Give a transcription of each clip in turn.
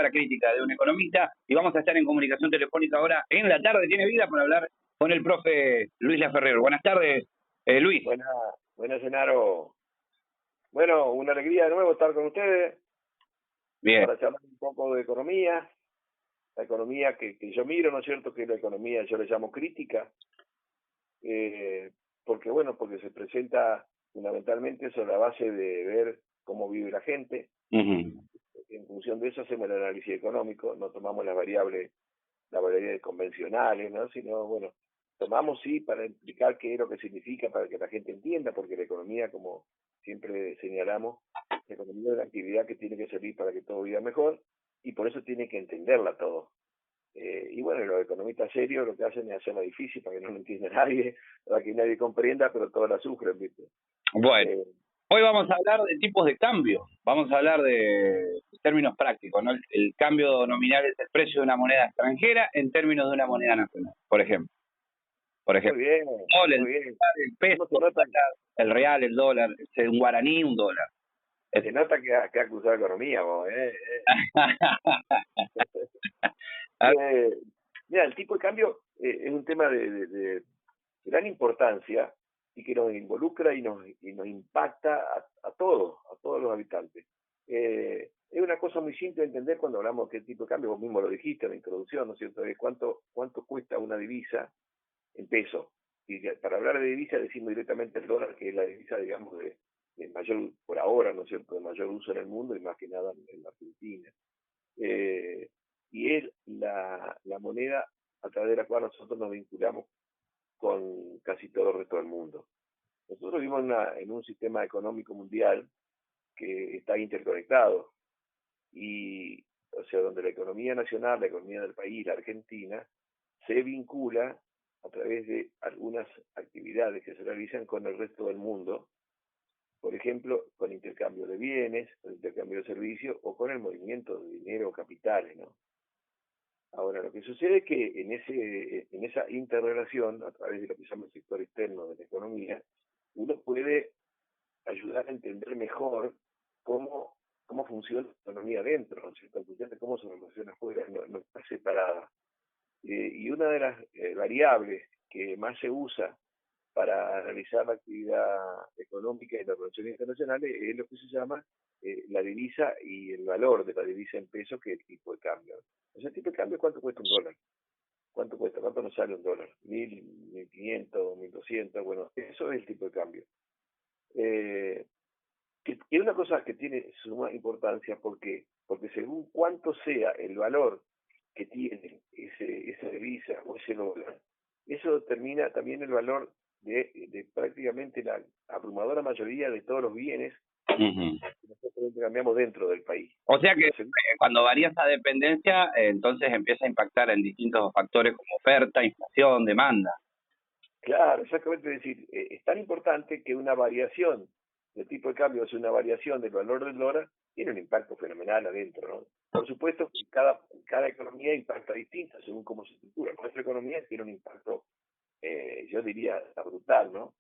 palabra crítica de un economista, y vamos a estar en comunicación telefónica ahora en la tarde. Tiene vida para hablar con el profe Luis Laferrero. Buenas tardes, Luis. Buenas, Genaro. Bueno, una alegría de nuevo estar con ustedes. Bien. Para charlar un poco de economía. La economía que yo miro, ¿no es cierto? Que la economía yo le llamo crítica. Porque se presenta fundamentalmente sobre la base de ver cómo vive la gente. En función de eso hacemos el análisis económico, no tomamos las variables convencionales, ¿no? Sino, bueno, tomamos sí para explicar qué es lo que significa, para que la gente entienda, porque la economía, como siempre señalamos, la economía es una actividad que tiene que servir para que todo viva mejor, y por eso tiene que entenderla todo. Y bueno, los economistas serios lo que hacen es hacerla difícil para que no lo entienda nadie, para que nadie comprenda, pero todos la sufren, ¿viste? Bueno, hoy vamos a hablar de tipos de cambio, vamos a hablar de términos prácticos, ¿no? El cambio nominal es el precio de una moneda extranjera en términos de una moneda nacional, por ejemplo. Muy bien, muy bien. El peso, el real, el dólar, un guaraní, un dólar. Se nota que ha cruzado la economía, vos, Mira, el tipo de cambio es un tema de gran importancia y que nos involucra y nos impacta a todos los habitantes. Es una cosa muy simple de entender cuando hablamos de qué tipo de cambio. Vos mismo lo dijiste en la introducción, ¿no es cierto? Es cuánto cuesta una divisa en pesos. Y para hablar de divisa decimos directamente el dólar, que es la divisa, digamos, de mayor, por ahora, ¿no es cierto?, de mayor uso en el mundo y más que nada en la Argentina. Y es la moneda a través de la cual nosotros nos vinculamos con casi todo el resto del mundo. Nosotros vivimos en un sistema económico mundial que está interconectado y, o sea, donde la economía nacional, la economía del país, la Argentina, se vincula a través de algunas actividades que se realizan con el resto del mundo, por ejemplo, con intercambio de bienes, con intercambio de servicios o con el movimiento de dinero o capitales, ¿no? Ahora, lo que sucede es que en esa interrelación, a través de lo que se llama el sector externo de la economía, uno puede ayudar a entender mejor cómo funciona la economía adentro, ¿no es cierto? En función de cómo se relaciona afuera, no está separada. Y una de las variables que más se usa para realizar la actividad económica y las relaciones internacionales es lo que se llama la divisa y el valor de la divisa en pesos, que es el tipo de cambio. Ese tipo de cambio, ¿cuánto cuesta un dólar? ¿Cuánto cuesta? ¿Cuánto nos sale un dólar? 1.000, 1.500, 1.200, bueno, eso es el tipo de cambio. Que es una cosa que tiene suma importancia porque según cuánto sea el valor que tiene esa divisa o ese dólar, eso determina también el valor de prácticamente la abrumadora mayoría de todos los bienes que nosotros cambiamos dentro del país. O sea que cuando varía esa dependencia, entonces empieza a impactar en distintos factores como oferta, inflación, demanda. Claro, exactamente. Es decir, es tan importante que una variación del tipo de cambio, o sea, una variación del valor del dólar, tiene un impacto fenomenal adentro, ¿no? Por supuesto que cada economía impacta distinta según cómo se estructura. Nuestra economía tiene un impacto, yo diría, brutal, ¿no?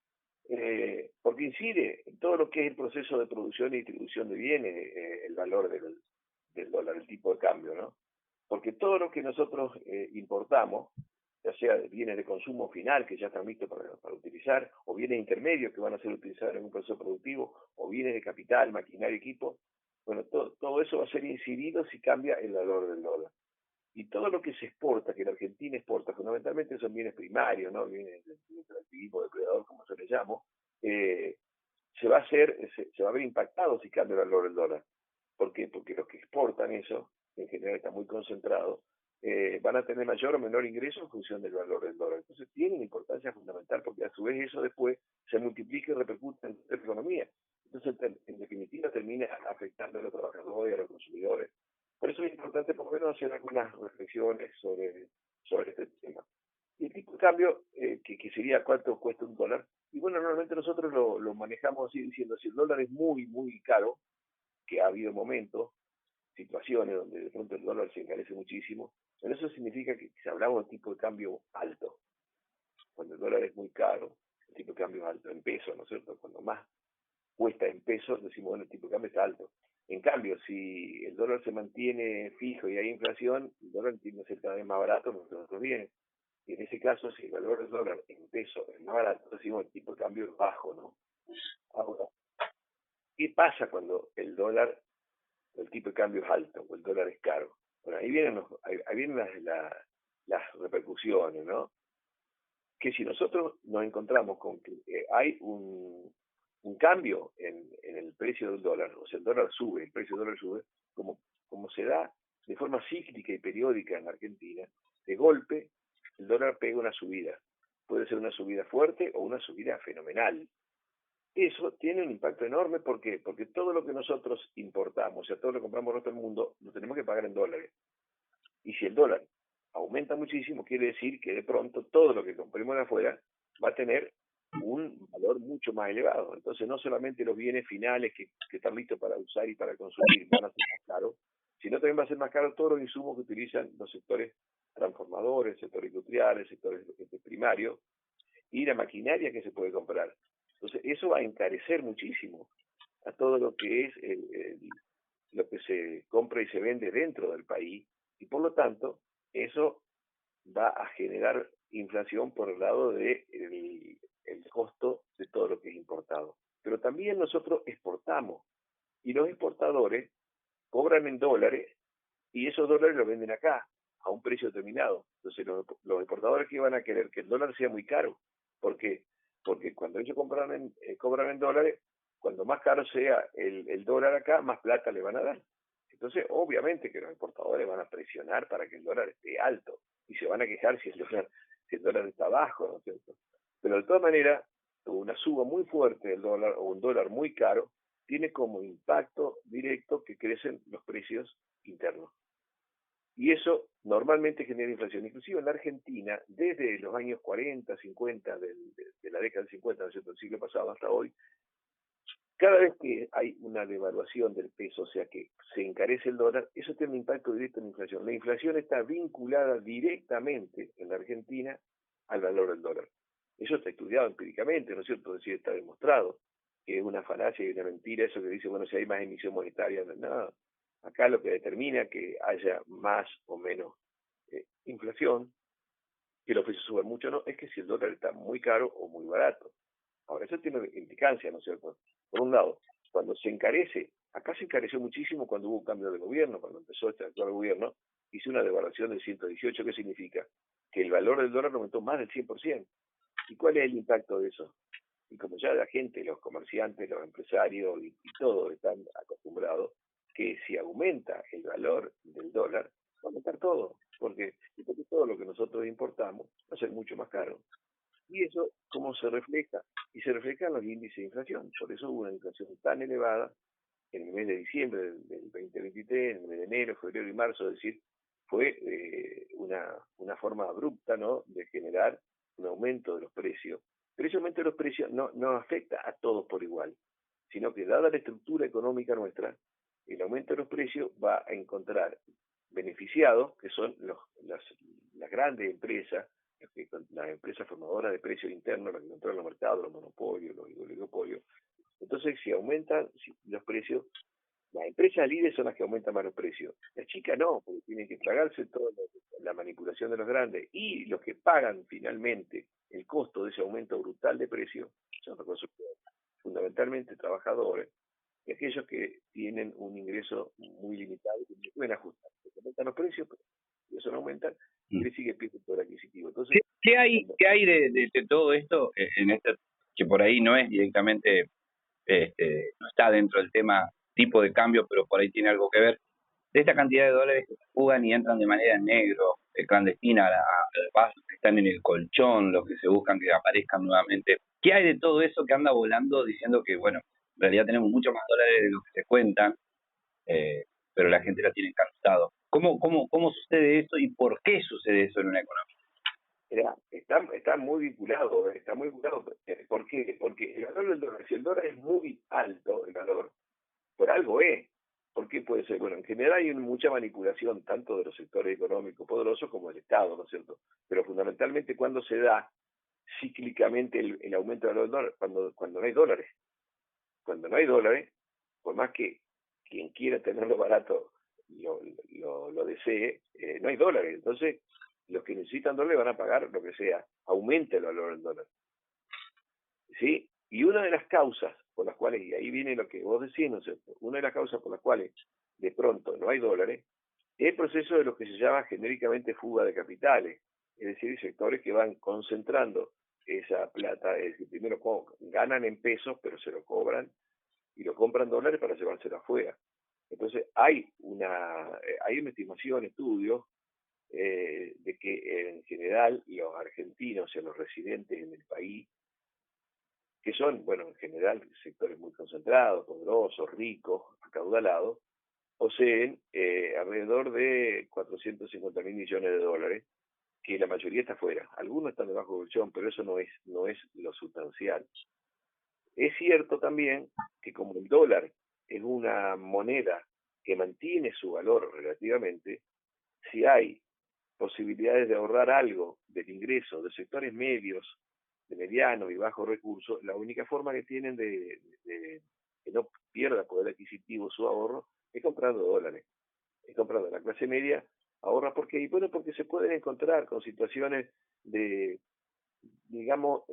Porque incide en todo lo que es el proceso de producción y distribución de bienes, el valor del dólar, el tipo de cambio, ¿no? Porque todo lo que nosotros importamos, ya sea bienes de consumo final que ya están listos para utilizar, o bienes intermedios que van a ser utilizados en un proceso productivo, o bienes de capital, maquinaria, equipo, bueno, todo eso va a ser incidido si cambia el valor del dólar. Y todo lo que se exporta, que la Argentina exporta, fundamentalmente son bienes primarios, ¿no? Bienes del activismo depredador, como se le llama, se va a ver impactado si cambia el valor del dólar. ¿Por qué? Porque los que exportan eso, en general está muy concentrado, van a tener mayor o menor ingreso en función del valor del dólar. Entonces tiene una importancia fundamental porque a su vez eso después se multiplica y repercute en la economía. Entonces, en definitiva, termina afectando a los trabajadores y a los consumidores. Por eso es importante por lo menos hacer algunas reflexiones sobre este tema. Y el tipo de cambio, que sería cuánto cuesta un dólar, y bueno, normalmente nosotros lo manejamos así diciendo, si el dólar es muy, muy caro, que ha habido momentos, situaciones donde de pronto el dólar se encarece muchísimo, pero eso significa que si hablamos de tipo de cambio alto, cuando el dólar es muy caro, el tipo de cambio es alto, en pesos, ¿no es cierto? Cuando más cuesta en pesos, decimos, bueno, el tipo de cambio está alto. En cambio, si el dólar se mantiene fijo y hay inflación, el dólar tiende a ser cada vez más barato porque otros bienes. Y en ese caso, si el valor del dólar en peso es más barato, decimos el tipo de cambio es bajo, ¿no? Ahora, ¿qué pasa cuando el dólar, el tipo de cambio es alto o el dólar es caro? Bueno, ahí vienen las repercusiones, ¿no? Que si nosotros nos encontramos con que hay un cambio en el precio del dólar, o sea, el dólar sube, el precio del dólar sube, como se da de forma cíclica y periódica en Argentina, de golpe el dólar pega una subida. Puede ser una subida fuerte o una subida fenomenal. Eso tiene un impacto enorme, ¿por qué? Porque todo lo que nosotros importamos, o sea, todo lo que compramos en todo el mundo, lo tenemos que pagar en dólares. Y si el dólar aumenta muchísimo, quiere decir que de pronto todo lo que compremos de afuera va a tener un valor mucho más elevado. Entonces, no solamente los bienes finales que están listos para usar y para consumir van a ser más caros, sino también va a ser más caro todos los insumos que utilizan los sectores transformadores, sectores industriales, sectores primarios y la maquinaria que se puede comprar. Entonces, eso va a encarecer muchísimo a todo lo que es lo que se compra y se vende dentro del país, y por lo tanto, eso va a generar inflación por el lado de el costo de todo lo que es importado. Pero también nosotros exportamos, y los exportadores cobran en dólares, y esos dólares los venden acá, a un precio determinado. Entonces los exportadores que van a querer que el dólar sea muy caro, porque cuando ellos cobran en dólares, cuando más caro sea el dólar acá, más plata le van a dar. Entonces, obviamente que los exportadores van a presionar para que el dólar esté alto y se van a quejar si el dólar está bajo, ¿no es cierto? Pero de todas maneras, una suba muy fuerte del dólar o un dólar muy caro tiene como impacto directo que crecen los precios internos. Y eso normalmente genera inflación. Inclusive en la Argentina, desde los años 40, 50, de la década del 50, ¿no es cierto?, del siglo pasado hasta hoy, cada vez que hay una devaluación del peso, o sea que se encarece el dólar, eso tiene un impacto directo en la inflación. La inflación está vinculada directamente en la Argentina al valor del dólar. Eso está estudiado empíricamente, ¿no es cierto? Es decir, está demostrado que es una falacia y una mentira eso que dice, bueno, si hay más emisión monetaria, no. Acá lo que determina que haya más o menos inflación, que los precios suban mucho, no, es que si el dólar está muy caro o muy barato. Ahora, eso tiene implicancia, ¿no es cierto? Por un lado, cuando se encarece, acá se encareció muchísimo cuando hubo un cambio de gobierno, cuando empezó este actual gobierno, hizo una devaluación del 118, ¿qué significa? Que el valor del dólar aumentó más del 100%. ¿Y cuál es el impacto de eso? Y como ya la gente, los comerciantes, los empresarios y todos están acostumbrados, que si aumenta el valor del dólar, va a aumentar todo, porque todo lo que nosotros importamos va a ser mucho más caro. Y eso, ¿cómo se refleja? Y se refleja en los índices de inflación. Por eso hubo una inflación tan elevada en el mes de diciembre del 2023, en el mes de enero, febrero y marzo, es decir, fue una forma abrupta, ¿no?, de generar un aumento de los precios. Pero ese aumento de los precios no afecta a todos por igual, sino que dada la estructura económica nuestra, el aumento de los precios va a encontrar beneficiados, que son las grandes empresas, las empresas formadoras de precios internos, las que controlan los mercados, los monopolios, los oligopolios. Entonces, si aumentan los precios, las empresas líderes son las que aumentan más los precios. Las chicas no, porque tienen que tragarse toda la manipulación de los grandes. Y los que pagan finalmente el costo de ese aumento brutal de precios son los consumidores, fundamentalmente trabajadores, y aquellos que tienen un ingreso muy limitado y que pueden ajustar. Se aumentan los precios, pero si eso no aumenta, y sigue pierde el poder adquisitivo. Entonces, ¿Qué hay de todo esto en este, que por ahí no es directamente, no está dentro del tema tipo de cambio, pero por ahí tiene algo que ver, de esta cantidad de dólares que se fugan y entran de manera en negro, clandestina, los que están en el colchón, los que se buscan que aparezcan nuevamente? ¿Qué hay de todo eso que anda volando diciendo que, bueno, en realidad tenemos mucho más dólares de lo que se cuentan, pero la gente la tiene encartado? ¿Cómo sucede eso y por qué sucede eso en una economía? Está muy vinculado. ¿Por qué? Porque el valor del dólar, si el dólar es muy alto, el valor, por algo es. ¿Por qué puede ser? Bueno, en general hay mucha manipulación, tanto de los sectores económicos poderosos como del Estado, ¿no es cierto? Pero fundamentalmente cuando se da cíclicamente el aumento del valor del dólar, cuando no hay dólares. Cuando no hay dólares, por más que quien quiera tenerlo barato lo desee, no hay dólares. Entonces, los que necesitan dólares van a pagar lo que sea, aumente el valor del dólar. ¿Sí? Y una de las causas por las cuales, y ahí viene lo que vos decís, ¿no es cierto? Una de las causas por las cuales de pronto no hay dólares es el proceso de lo que se llama genéricamente fuga de capitales, es decir, sectores que van concentrando esa plata, es decir, primero ganan en pesos, pero se lo cobran y lo compran dólares para llevárselo afuera. Entonces hay una estimación, estudios, de que en general los argentinos y los residentes en el país, que son, bueno, en general sectores muy concentrados, poderosos, ricos, acaudalados, poseen alrededor de 450.000 millones de dólares, que la mayoría está afuera. Algunos están debajo del colchón, pero eso no es lo sustancial. Es cierto también que como el dólar es una moneda que mantiene su valor relativamente, si hay posibilidades de ahorrar algo del ingreso de sectores medios, de medianos y bajos recursos, la única forma que tienen de que no pierda poder adquisitivo su ahorro es comprando dólares, es comprando. La clase media ahorra porque se pueden encontrar con situaciones de, digamos,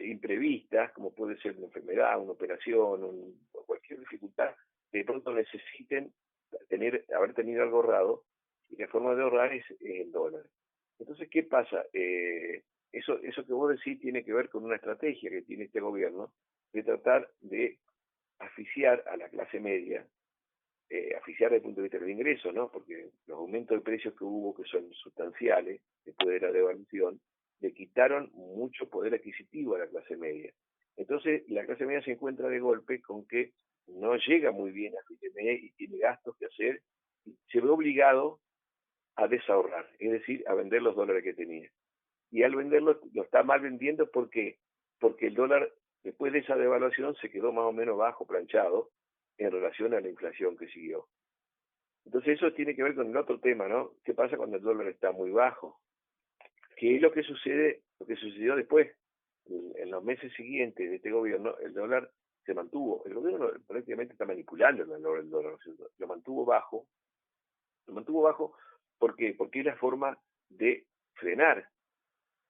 imprevistas, como puede ser una enfermedad, una operación, o cualquier dificultad, que de pronto necesiten haber tenido algo ahorrado, y la forma de ahorrar es el dólar. Entonces, ¿qué pasa? Eso que vos decís tiene que ver con una estrategia que tiene este gobierno de tratar de asfixiar a la clase media, asfixiar desde el punto de vista del ingreso, ¿no? Porque los aumentos de precios que hubo, que son sustanciales, después de la devaluación, le quitaron mucho poder adquisitivo a la clase media. Entonces, la clase media se encuentra de golpe con que no llega muy bien a fin de mes y tiene gastos que hacer, y se ve obligado a desahorrar, es decir, a vender los dólares que tenía. Y al venderlo, lo está mal vendiendo porque el dólar, después de esa devaluación, se quedó más o menos bajo, planchado, en relación a la inflación que siguió. Entonces eso tiene que ver con el otro tema, ¿no? ¿Qué pasa cuando el dólar está muy bajo? ¿Qué es lo que sucede, lo que sucedió después? En los meses siguientes de este gobierno, el dólar se mantuvo. El gobierno prácticamente está manipulando el valor del dólar, ¿no? Lo mantuvo bajo. Lo mantuvo bajo, ¿por qué? Porque es la forma de frenar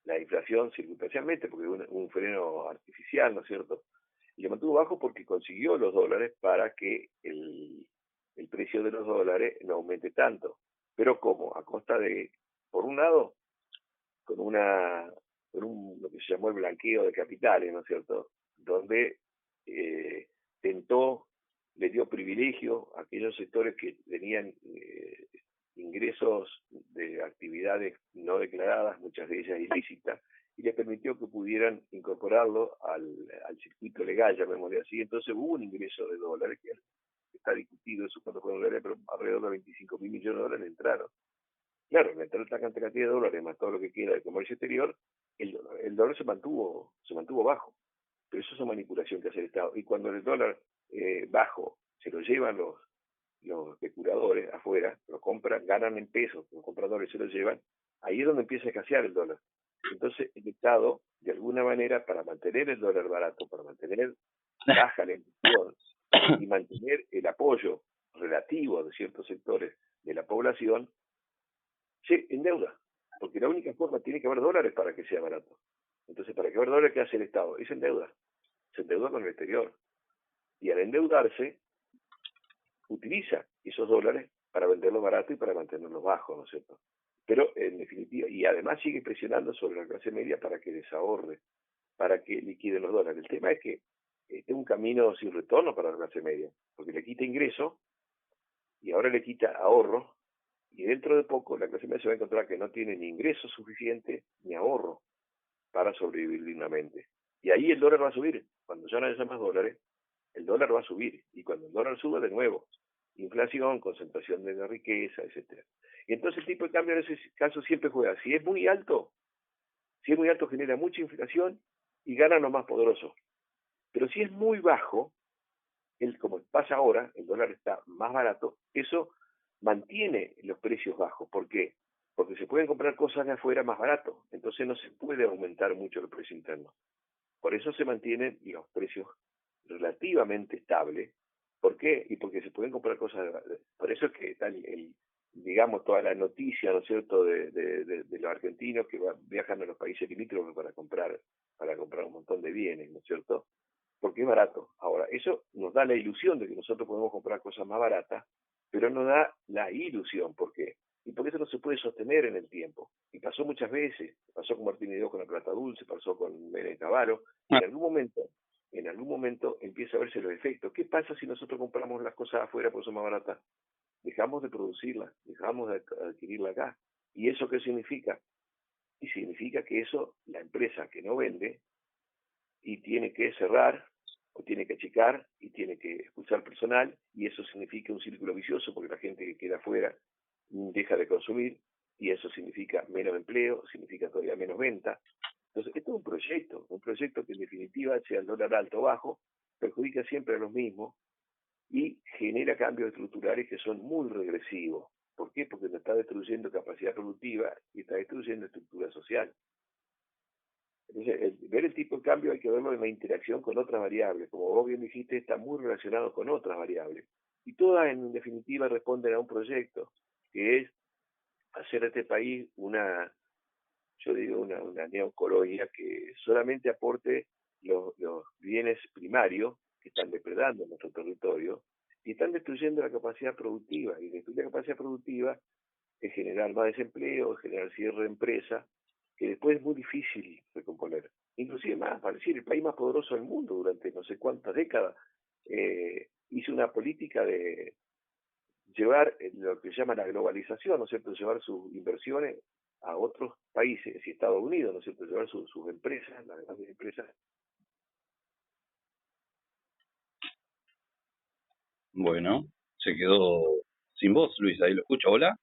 la inflación circunstancialmente, porque es un freno artificial, ¿no es cierto? Y lo mantuvo bajo porque consiguió los dólares para que el precio de los dólares no aumente tanto. Pero ¿cómo? A costa de, por un lado, con lo que se llamó el blanqueo de capitales, ¿no es cierto? Donde le dio privilegio a aquellos sectores que tenían ingresos de actividades no declaradas, muchas de ellas ilícitas, y les permitió que pudieran incorporarlo al circuito legal, llamémosle así. Entonces hubo un ingreso de dólares, que está discutido eso cuando fue dólares, pero alrededor de 25.000 millones de dólares entraron. Claro, al entrar esta cantidad de dólares, más todo lo que queda de comercio exterior, el dólar se mantuvo bajo. Pero eso es manipulación que hace el Estado. Y cuando el dólar bajo se lo llevan los especuladores afuera, lo compran, ganan en pesos, los compradores se lo llevan, ahí es donde empieza a escasear el dólar. Entonces el Estado, de alguna manera, para mantener el dólar barato, para mantener baja la inflación y mantener el apoyo relativo de ciertos sectores de la población, se endeuda. Porque la única forma, tiene que haber dólares para que sea barato. Entonces, para que haya dólares, ¿qué hace el Estado? Es endeuda. Se endeuda con el exterior. Y al endeudarse, utiliza esos dólares para venderlos barato y para mantenerlos bajos, ¿no es cierto? Pero, en definitiva, y además sigue presionando sobre la clase media para que desahorre, para que liquide los dólares. El tema es que este es un camino sin retorno para la clase media, porque le quita ingreso y ahora le quita ahorro, y dentro de poco la clase media se va a encontrar que no tiene ni ingreso suficiente ni ahorro para sobrevivir dignamente. Y ahí el dólar va a subir. Cuando ya no haya más dólares, el dólar va a subir. Y cuando el dólar suba, de nuevo, inflación, concentración de la riqueza, etcétera. Y entonces el tipo de cambio en ese caso siempre juega. Si es muy alto genera mucha inflación y ganan los más poderosos. Pero si es muy bajo, como pasa ahora, el dólar está más barato, eso mantiene los precios bajos. ¿Por qué? Porque se pueden comprar cosas de afuera más barato, entonces no se puede aumentar mucho el precio interno. Por eso se mantienen los precios relativamente estables, ¿Por qué? Y porque se pueden comprar cosas, por eso es que está digamos, toda la noticia, ¿no es cierto?, de los argentinos que viajan a los países limítrofes para comprar un montón de bienes, ¿no es cierto? Porque es barato. Ahora, eso nos da la ilusión de que nosotros podemos comprar cosas más baratas, pero nos da la ilusión. ¿Por qué? Y porque eso no se puede sostener en el tiempo. Y pasó muchas veces, pasó con Martín Dios con la Plata Dulce, pasó con Menem Cavaro, y Ah, en algún momento empieza a verse los efectos. ¿Qué pasa si nosotros compramos las cosas afuera por son más baratas? Dejamos de producirlas, dejamos de adquirirla acá. ¿Y eso qué significa? Y significa que eso, la empresa que no vende, y tiene que cerrar, o tiene que achicar, y tiene que expulsar personal, y eso significa un círculo vicioso, porque la gente que queda afuera deja de consumir, y eso significa menos empleo, significa todavía menos venta. Entonces, esto es un proyecto que en definitiva, sea el dólar alto o bajo, perjudica siempre a los mismos y genera cambios estructurales que son muy regresivos. ¿Por qué? Porque nos está destruyendo capacidad productiva y está destruyendo estructura social. Entonces, ver el tipo de cambio hay que verlo en la interacción con otras variables. Como vos bien dijiste, está muy relacionado con otras variables. Y todas, en definitiva, responden a un proyecto, que es hacer de este país yo digo, una neocolonia que solamente aporte los bienes primarios que están depredando nuestro territorio y están destruyendo la capacidad productiva. Y destruir la capacidad productiva es generar más desempleo, es generar cierre de empresas, que después es muy difícil recomponer. Inclusive más, para decir, el país más poderoso del mundo durante no sé cuántas décadas hizo una política de llevar lo que se llama la globalización, ¿no es cierto?, llevar sus inversiones a otros países y Estados Unidos, ¿no es cierto?, llevar sus empresas, las grandes empresas. bueno, se quedó sin voz, Luis, ahí lo escucho. Hola.